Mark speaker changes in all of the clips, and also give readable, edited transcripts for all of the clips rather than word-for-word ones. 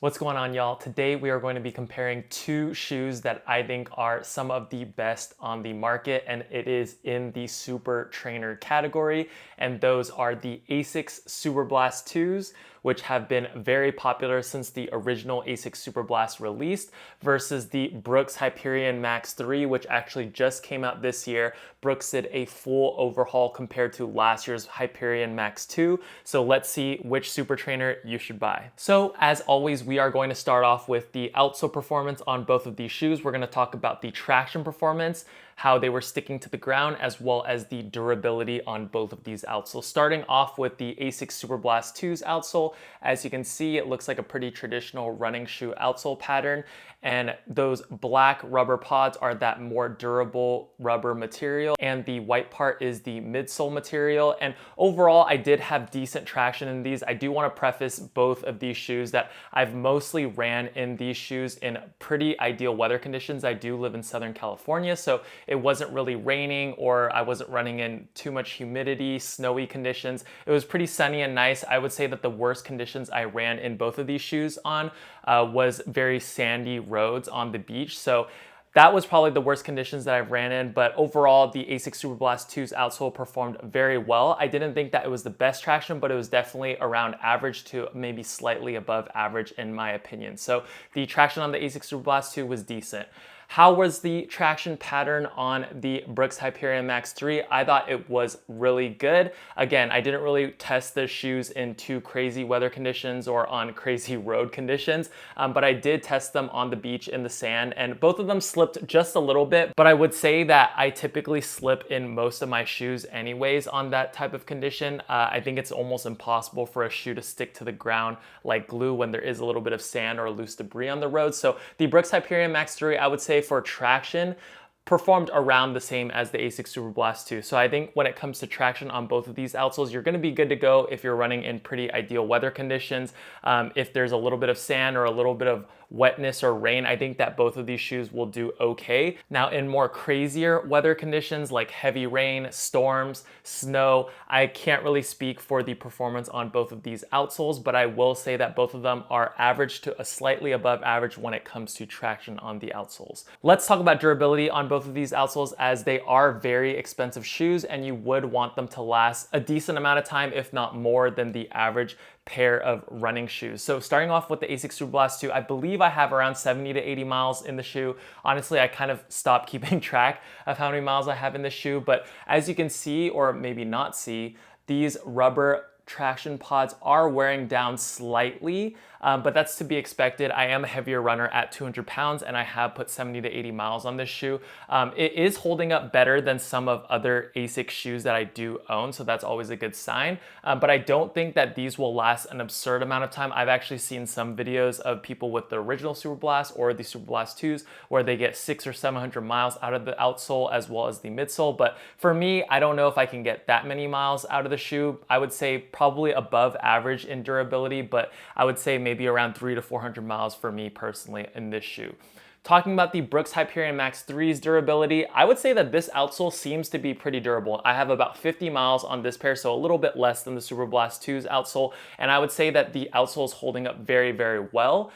Speaker 1: What's going on, y'all? Today we are going to be comparing two shoes that I think are some of the best on the market, and it is in the super trainer category. And those are the ASICS Superblast 2s, which have been very popular since the original ASICS Superblast released, versus the Brooks Hyperion Max 3, which actually just came out this year. Brooks did a full overhaul compared to last year's Hyperion Max 2. So let's see which super trainer you should buy. So as always, we are going to start off with the outsole performance on both of these shoes. We're going to talk about the traction performance, how they were sticking to the ground, as well as the durability on both of these outsoles. Starting off with the ASICS Superblast 2's outsole, as you can see, it looks like a pretty traditional running shoe outsole pattern, and those black rubber pods are that more durable rubber material, and the white part is the midsole material. And overall, I did have decent traction in these. I do want to preface both of these shoes that I've mostly ran in these shoes in pretty ideal weather conditions. I do live in Southern California, so it wasn't really raining, or I wasn't running in too much humidity, snowy conditions. It was pretty sunny and nice. I would say that the worst conditions I ran in both of these shoes on was very sandy roads on the beach. So that was probably the worst conditions that I've ran in, but overall, the ASICS Superblast 2's outsole performed very well. I didn't think that it was the best traction, but it was definitely around average to maybe slightly above average in my opinion. So the traction on the ASICS Superblast 2 was decent. How was the traction pattern on the Brooks Hyperion Max 3? I thought it was really good. Again, I didn't really test the shoes in too crazy weather conditions or on crazy road conditions, but I did test them on the beach in the sand, and both of them slipped just a little bit, but I would say that I typically slip in most of my shoes anyways on that type of condition. I think it's almost impossible for a shoe to stick to the ground like glue when there is a little bit of sand or loose debris on the road. So the Brooks Hyperion Max 3, I would say for traction, performed around the same as the ASICS Superblast 2. So I think when it comes to traction on both of these outsoles, you're gonna be good to go if you're running in pretty ideal weather conditions. If there's a little bit of sand or a little bit of wetness or rain, I think that both of these shoes will do okay. Now, in more crazier weather conditions like heavy rain, storms, snow, I can't really speak for the performance on both of these outsoles, but I will say that both of them are average to a slightly above average when it comes to traction on the outsoles. Let's talk about durability on both of these outsoles, as they are very expensive shoes and you would want them to last a decent amount of time, if not more than the average pair of running shoes. So starting off with the ASICS Superblast 2, I believe I have around 70 to 80 miles in the shoe. Honestly, I kind of stopped keeping track of how many miles I have in the shoe, but as you can see, or maybe not see, these rubber traction pods are wearing down slightly, but that's to be expected. I am a heavier runner at 200 pounds, and I have put 70 to 80 miles on this shoe. It is holding up better than some of other ASICS shoes that I do own, so that's always a good sign. But I don't think that these will last an absurd amount of time. I've actually seen some videos of people with the original Superblast or the Superblast 2s where they get 600 or 700 miles out of the outsole as well as the midsole. But for me, I don't know if I can get that many miles out of the shoe. I would say probably above average in durability, but I would say maybe around 300 to 400 miles for me personally in this shoe. Talking about the Brooks Hyperion Max 3's durability, I would say that this outsole seems to be pretty durable. I have about 50 miles on this pair, so a little bit less than the Superblast 2's outsole, and I would say that the outsole is holding up very, very well.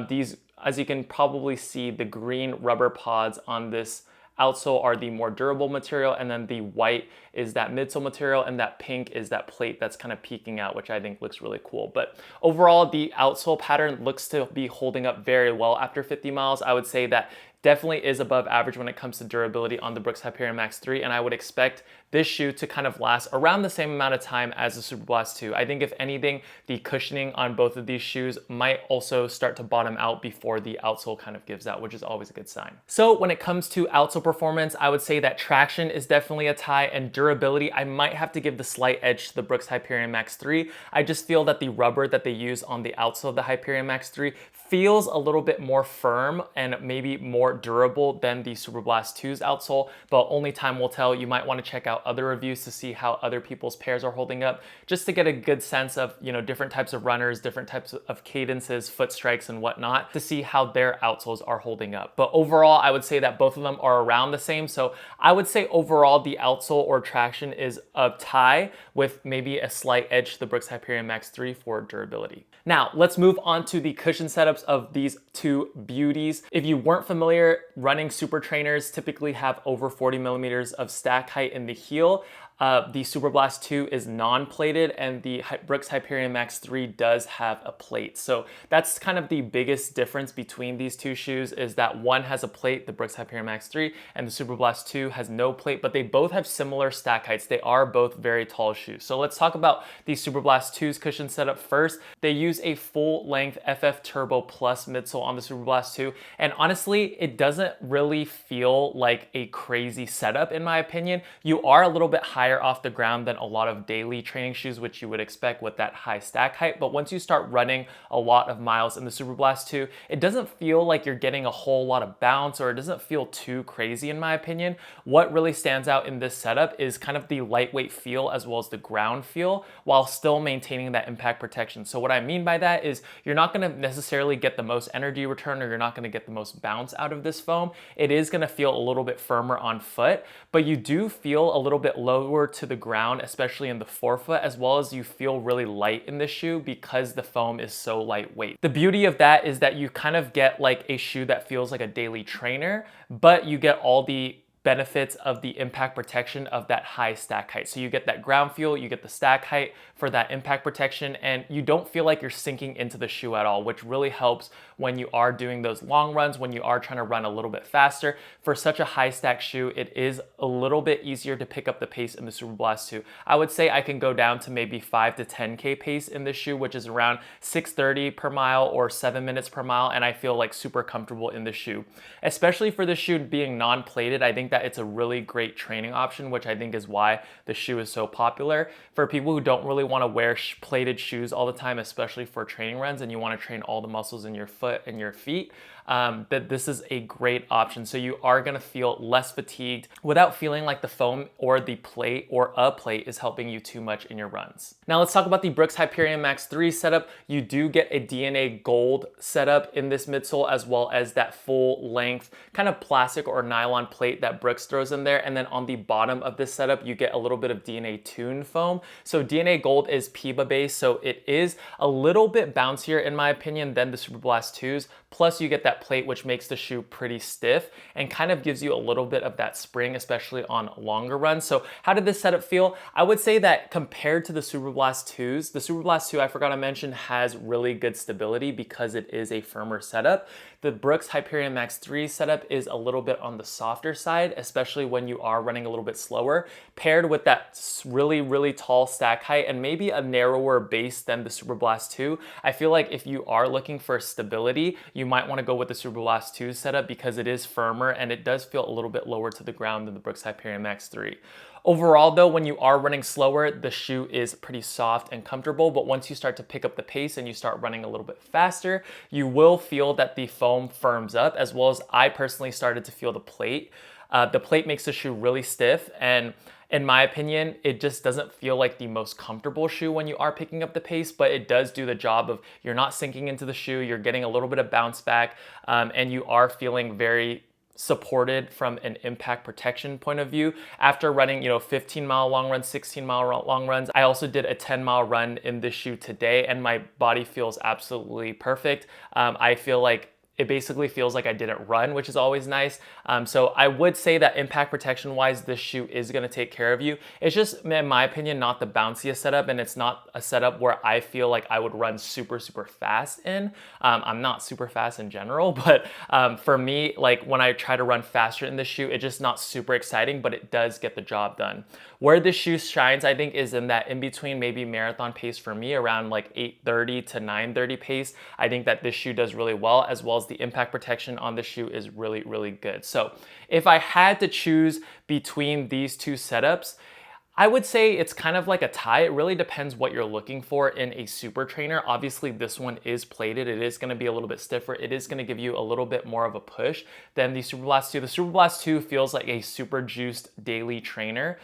Speaker 1: These, as you can probably see, the green rubber pods on this outsole are the more durable material, and then the white is that midsole material, and that pink is that plate that's kind of peeking out, which I think looks really cool. But overall, the outsole pattern looks to be holding up very well after 50 miles. I would say that definitely is above average when it comes to durability on the Brooks Hyperion Max 3, and I would expect this shoe to kind of last around the same amount of time as the Superblast 2. I think if anything, the cushioning on both of these shoes might also start to bottom out before the outsole kind of gives out, which is always a good sign. So when it comes to outsole performance, I would say that traction is definitely a tie, and durability, I might have to give the slight edge to the Brooks Hyperion Max 3. I just feel that the rubber that they use on the outsole of the Hyperion Max 3 feels a little bit more firm and maybe more more durable than the Superblast 2's outsole, but only time will tell. You might want to check out other reviews to see how other people's pairs are holding up, just to get a good sense of, different types of runners, different types of cadences, foot strikes, and whatnot, to see how their outsoles are holding up. But overall, I would say that both of them are around the same. So I would say overall, the outsole or traction is a tie with maybe a slight edge to the Brooks Hyperion Max 3 for durability. Now, let's move on to the cushion setups of these two beauties. If you weren't familiar, running super trainers typically have over 40 millimeters of stack height in the heel. The Superblast 2 is non-plated, and the Brooks Hyperion Max 3 does have a plate. So that's kind of the biggest difference between these two shoes, is that one has a plate, the Brooks Hyperion Max 3, and the Superblast 2 has no plate, but they both have similar stack heights. They are both very tall shoes. So let's talk about the Superblast 2's cushion setup first. They use a full-length FF Turbo Plus midsole on the Superblast 2, and honestly, it doesn't really feel like a crazy setup in my opinion. You are a little bit higher off the ground than a lot of daily training shoes, which you would expect with that high stack height. But once you start running a lot of miles in the Superblast 2, it doesn't feel like you're getting a whole lot of bounce, or it doesn't feel too crazy in my opinion. What really stands out in this setup is kind of the lightweight feel as well as the ground feel, while still maintaining that impact protection. So what I mean by that is you're not going to necessarily get the most energy return, or you're not going to get the most bounce out of this foam. It is going to feel a little bit firmer on foot, but you do feel a little bit lower to the ground, especially in the forefoot, as well as you feel really light in the shoe because the foam is so lightweight. The beauty of that is that you kind of get like a shoe that feels like a daily trainer, but you get all the benefits of the impact protection of that high stack height. So you get that ground feel, you get the stack height for that impact protection, and you don't feel like you're sinking into the shoe at all, which really helps when you are doing those long runs, when you are trying to run a little bit faster. For such a high stack shoe, it is a little bit easier to pick up the pace in the Superblast 2. I would say I can go down to maybe 5 to 10K pace in this shoe, which is around 6:30 per mile or 7 minutes per mile, and I feel like super comfortable in the shoe. Especially for the shoe being non-plated, I think that it's a really great training option, which I think is why the shoe is so popular. For people who don't really want to wear plated shoes all the time, especially for training runs, and you want to train all the muscles in your foot and your feet, that this is a great option. So you are going to feel less fatigued without feeling like the foam or the plate or a plate is helping you too much in your runs. Now let's talk about the Brooks Hyperion Max 3 setup. You do get a DNA gold setup in this midsole, as well as that full length kind of plastic or nylon plate that Brooks throws in there. And then on the bottom of this setup, you get a little bit of DNA Tune foam. So DNA gold is PIBA based, so it is a little bit bouncier in my opinion than the Superblast 2's. Plus you get that plate, which makes the shoe pretty stiff and kind of gives you a little bit of that spring, especially on longer runs. So how did this setup feel? I would say that compared to the Superblast 2's, the Superblast 2, I forgot to mention, has really good stability because it is a firmer setup. The Brooks Hyperion Max 3 setup is a little bit on the softer side, especially when you are running a little bit slower, paired with that really, really tall stack height and maybe a narrower base than the Superblast 2. I feel like if you are looking for stability, you might want to go with the Superblast 2 setup because it is firmer and it does feel a little bit lower to the ground than the Brooks Hyperion Max 3. Overall though, when you are running slower, the shoe is pretty soft and comfortable, but once you start to pick up the pace and you start running a little bit faster, you will feel that the foam firms up, as well as I personally started to feel the plate. The plate makes the shoe really stiff, and in my opinion, it just doesn't feel like the most comfortable shoe when you are picking up the pace, but it does do the job of you're not sinking into the shoe, you're getting a little bit of bounce back, and you are feeling very supported from an impact protection point of view. After running, 15-mile long runs, 16-mile long runs, I also did a 10-mile run in this shoe today, and my body feels absolutely perfect. I feel like it basically feels like I didn't run, which is always nice. So I would say that impact protection wise, this shoe is gonna take care of you. It's just, in my opinion, not the bounciest setup, and it's not a setup where I feel like I would run super, super fast in. I'm not super fast in general, but for me, like when I try to run faster in this shoe, it's just not super exciting, but it does get the job done. Where this shoe shines, I think, is in that in-between maybe marathon pace for me, around like 8:30 to 9:30 pace. I think that this shoe does really well, as well as the impact protection on the shoe is really, really good. So if I had to choose between these two setups, I would say it's kind of like a tie. It really depends what you're looking for in a super trainer. Obviously, this one is plated. It is going to be a little bit stiffer. It is going to give you a little bit more of a push than the Superblast 2. The Superblast 2 feels like a super juiced daily trainer.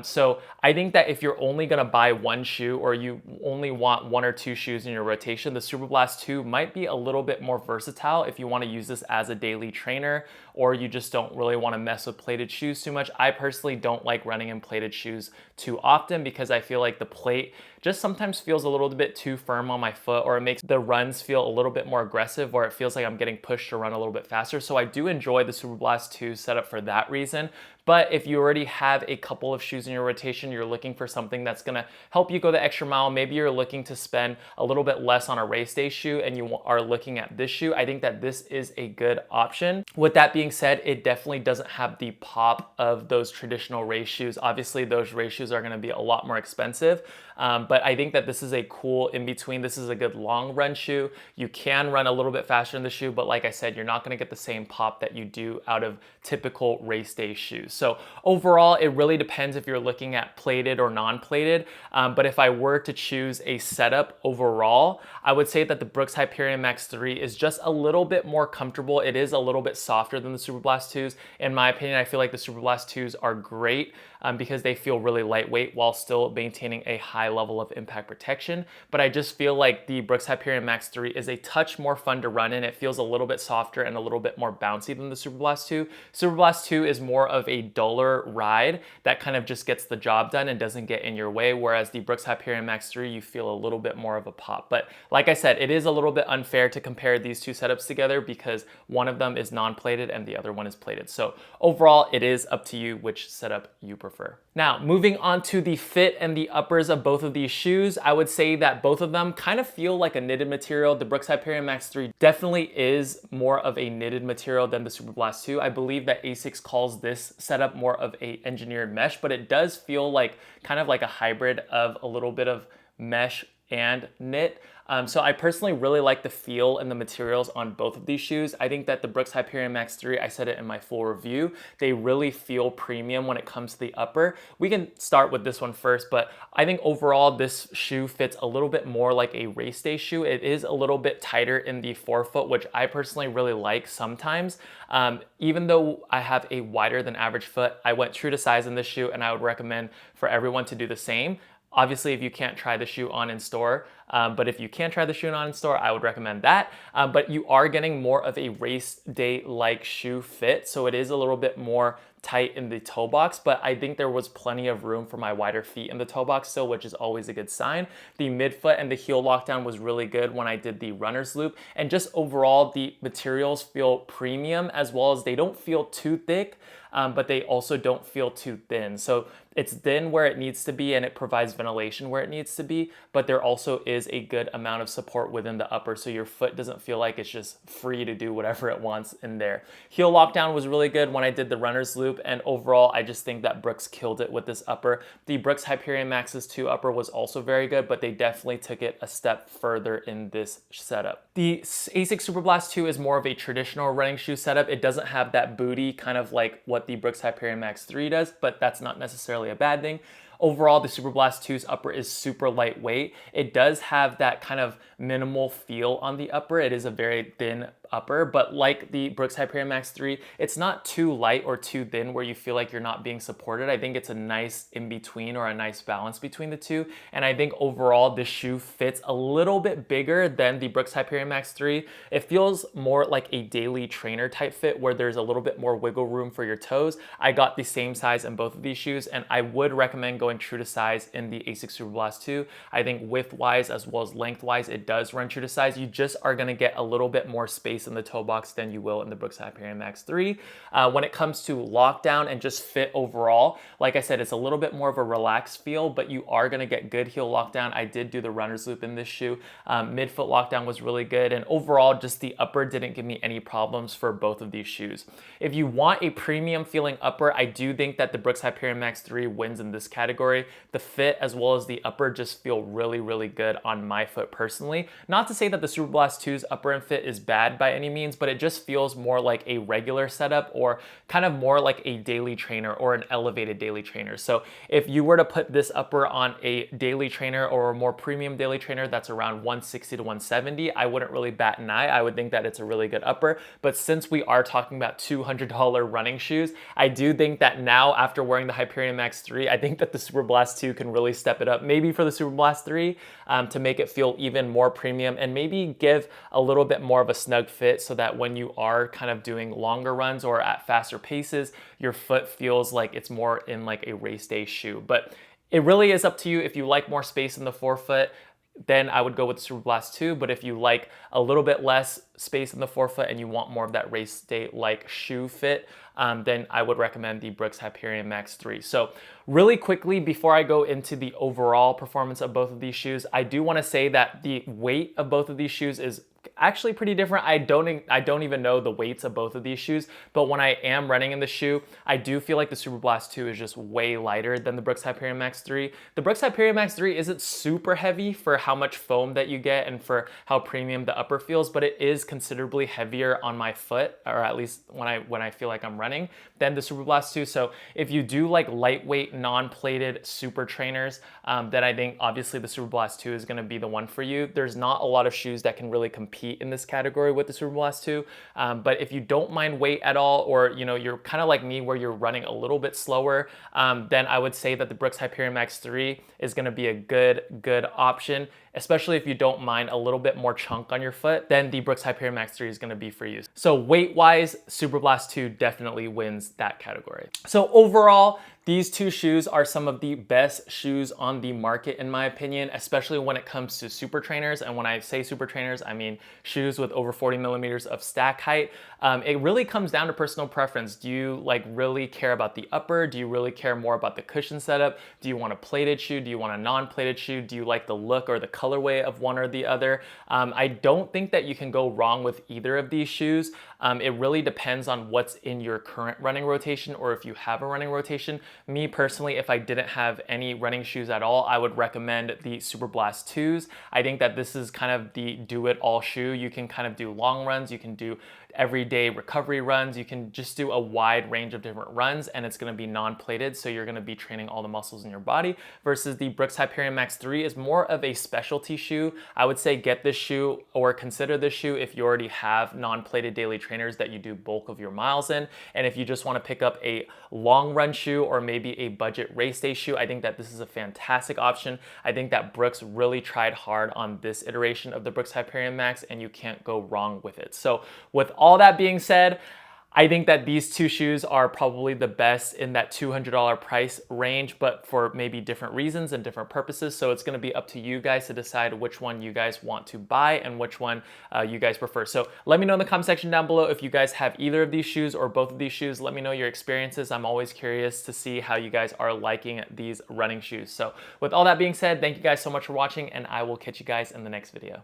Speaker 1: So I think that if you're only going to buy one shoe or you only want one or two shoes in your rotation, the Superblast 2 might be a little bit more versatile if you want to use this as a daily trainer or you just don't really want to mess with plated shoes too much. I personally don't like running in plated shoes too often because I feel like the plate just sometimes feels a little bit too firm on my foot, or it makes the runs feel a little bit more aggressive, or it feels like I'm getting pushed to run a little bit faster. So I do enjoy the Superblast 2 setup for that reason. But if you already have a couple of shoes in your rotation, you're looking for something that's gonna help you go the extra mile. Maybe you're looking to spend a little bit less on a race day shoe and you are looking at this shoe, I think that this is a good option. With that being said, it definitely doesn't have the pop of those traditional race shoes. Obviously, those race shoes are gonna be a lot more expensive, but I think that this is a cool in-between. This is a good long run shoe. You can run a little bit faster in the shoe, but like I said, you're not gonna get the same pop that you do out of typical race day shoes. So overall, it really depends if you're looking at plated or non-plated. But if I were to choose a setup overall, I would say that the Brooks Hyperion Max 3 is just a little bit more comfortable. It is a little bit softer than the Superblast 2s. In my opinion, I feel like the Superblast 2s are great because they feel really lightweight while still maintaining a high level of impact protection. But I just feel like the Brooks Hyperion Max 3 is a touch more fun to run in. It feels a little bit softer and a little bit more bouncy than the Superblast 2. Superblast 2 is more of a duller ride that kind of just gets the job done and doesn't get in your way, whereas the Brooks Hyperion Max 3, you feel a little bit more of a pop. But like I said, it is a little bit unfair to compare these two setups together because one of them is non-plated and the other one is plated. So overall, it is up to you which setup you prefer. Now, moving on to the fit and the uppers of both of these shoes, I would say that both of them kind of feel like a knitted material. The Brooks Hyperion Max 3 definitely is more of a knitted material than the Superblast 2. I believe that ASICS calls this setup more of a engineered mesh, but it does feel like kind of like a hybrid of a little bit of mesh and knit. So I personally really like the feel and the materials on both of these shoes. I think that the Brooks Hyperion Max 3, I said it in my full review, they really feel premium when it comes to the upper. We can start with this one first, but I think overall this shoe fits a little bit more like a race day shoe. It is a little bit tighter in the forefoot, which I personally really like sometimes. Even though I have a wider than average foot, I went true to size in this shoe and I would recommend for everyone to do the same. Obviously, if you can't try the shoe on in store, but if you can try the shoe on in store, I would recommend that. But you are getting more of a race day-like shoe fit, so it is a little bit more tight in the toe box, but I think there was plenty of room for my wider feet in the toe box still, which is always a good sign. The midfoot and the heel lockdown was really good when I did the runner's loop, and just overall, the materials feel premium as well as they don't feel too thick, but they also don't feel too thin. So it's thin where it needs to be and it provides ventilation where it needs to be, but there also is a good amount of support within the upper so your foot doesn't feel like it's just free to do whatever it wants in there. Heel lockdown was really good when I did the runner's loop, and overall I just think that Brooks killed it with this upper. The Brooks Hyperion Max's 2 upper was also very good, but they definitely took it a step further in this setup. The ASICS Superblast 2 is more of a traditional running shoe setup. It doesn't have that booty kind of like what the Brooks Hyperion Max 3 does, but that's not necessarily a bad thing. Overall, the Superblast 2's upper is super lightweight. It does have that kind of minimal feel on the upper. It is a very thin upper, but like the Brooks Hyperion Max 3, it's not too light or too thin where you feel like you're not being supported. I think it's a nice in-between or a nice balance between the two. And I think overall, this shoe fits a little bit bigger than the Brooks Hyperion Max 3. It feels more like a daily trainer type fit where there's a little bit more wiggle room for your toes. I got the same size in both of these shoes, and I would recommend going true to size in the ASICS Superblast 2. I think width-wise as well as length-wise, it does run true to size. You just are gonna get a little bit more space in the toe box than you will in the Brooks Hyperion Max 3. When it comes to lockdown and just fit overall, like I said, it's a little bit more of a relaxed feel, but you are gonna get good heel lockdown. I did do the runner's loop in this shoe. Midfoot lockdown was really good, and overall, just the upper didn't give me any problems for both of these shoes. If you want a premium feeling upper, I do think that the Brooks Hyperion Max 3 wins in this category. category. The fit as well as the upper just feel really, really good on my foot personally. Not to say that the Superblast 2's upper and fit is bad by any means, but it just feels more like a regular setup or kind of more like a daily trainer or an elevated daily trainer. So if you were to put this upper on a daily trainer or a more premium daily trainer that's around 160 to 170, I wouldn't really bat an eye. I would think that it's a really good upper. But since we are talking about $200 running shoes, I do think that now after wearing the Hyperion Max 3, I think that the Superblast 2 can really step it up, maybe for the Superblast 3 to make it feel even more premium and maybe give a little bit more of a snug fit so that when you are kind of doing longer runs or at faster paces, your foot feels like it's more in like a race day shoe. But it really is up to you. If you like more space in the forefoot, then I would go with the Superblast 2. But if you like a little bit less space in the forefoot and you want more of that race day like shoe fit, then I would recommend the Brooks Hyperion Max 3. So really quickly, before I go into the overall performance of both of these shoes, I do want to say that the weight of both of these shoes is actually pretty different. I don't even know the weights of both of these shoes, but when I am running in the shoe, I do feel like the Superblast 2 is just way lighter than the Brooks Hyperion Max 3. The Brooks Hyperion Max 3 isn't super heavy for how much foam that you get and for how premium the upper feels, but it is considerably heavier on my foot, or at least when I feel like I'm running, than the Superblast 2. So if you do like lightweight, non-plated super trainers, then I think obviously the Superblast 2 is going to be the one for you. There's not a lot of shoes that can really compete in this category with the Superblast 2, but if you don't mind weight at all, or you're kind of like me where you're running a little bit slower, then I would say that the Brooks Hyperion Max 3 is going to be a good option. Especially if you don't mind a little bit more chunk on your foot, then the Brooks Hyperion Max 3 is going to be for you. So weight-wise, Superblast 2 definitely wins that category. So overall, these two shoes are some of the best shoes on the market in my opinion, especially when it comes to super trainers. And when I say super trainers, I mean shoes with over 40 millimeters of stack height. It really comes down to personal preference. Do you like really care about the upper? Do you really care more about the cushion setup? Do you want a plated shoe? Do you want a non-plated shoe? Do you like the look or the colorway of one or the other? I don't think that you can go wrong with either of these shoes. It really depends on what's in your current running rotation or if you have a running rotation. Me personally, if I didn't have any running shoes at all, I would recommend the Superblast 2s. I think that this is kind of the do-it-all shoe. You can kind of do long runs, you can do everyday recovery runs, you can just do a wide range of different runs, and it's going to be non-plated, so you're going to be training all the muscles in your body, versus the Brooks Hyperion Max 3 is more of a specialty shoe. I would say get this shoe or consider this shoe if you already have non-plated daily trainers that you do bulk of your miles in, and if you just want to pick up a long run shoe or maybe a budget race day shoe, I think that this is a fantastic option. I think that Brooks really tried hard on this iteration of the Brooks Hyperion Max, and you can't go wrong with it. So with all that being said, I think that these two shoes are probably the best in that $200 price range, but for maybe different reasons and different purposes. So it's going to be up to you guys to decide which one you guys want to buy and which one you guys prefer. So let me know in the comment section down below if you guys have either of these shoes or both of these shoes. Let me know your experiences. I'm always curious to see how you guys are liking these running shoes. So with all that being said, thank you guys so much for watching, and I will catch you guys in the next video.